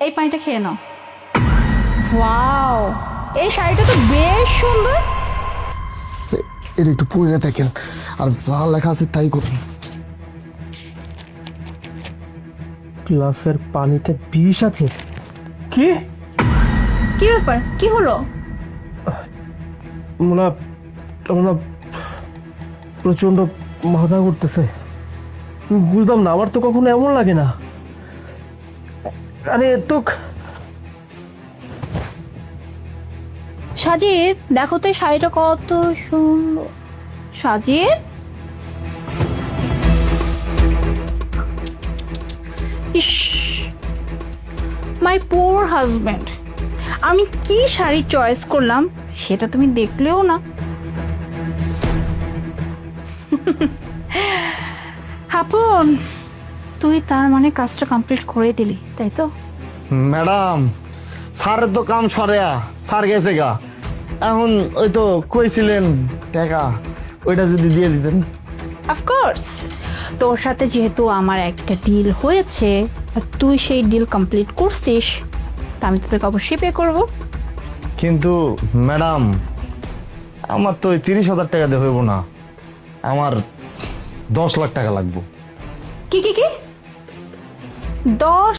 এই পানিটা খেয়ে নাও। ওয়াও, এই শাড়িটা তো বেশ সুন্দর। এটা একটু পরে দেখেন, আর যা লেখা আছে তাই করুন। গ্লাসের পানিতে বিষ আছে? কি কি ব্যাপার, কি হলো? মোনা, মোনা প্রচন্ড মাথা ঘুরতেছে। বুঝলাম না, আমার তো কখনো এমন লাগে না। আরে তো সাজিদ, দেখো তো এই শাড়িটা কত সুন্দর। সাজিদ, ইস, মাই পোর হাজব্যান্ড, আমি কি শাড়ি চয়েস করলাম সেটা তুমি দেখলেও না। হাপন, তুই তার মানে কাজটা কমপ্লিট করে দিলি, তাই তো? ম্যাডাম, স্যারের তো কাম সরেয়া, স্যার গেছে গা। এখন ওই তো কইছিলেন টাকা, ওইটা যদি দিয়ে দিতেন। অফকোর্স, তোর সাথে যেহেতু আমার একটা ডিল হয়েছে আর তুই সেই ডিল কমপ্লিট করছিস, তা আমি তো তোকে অবশ্যই পে করবো। কিন্তু ম্যাডাম, আমার তো ওই 30,000 টাকা দিয়ে হইব না, আমার 10 লাখ টাকা লাগবে। কি কি কি 10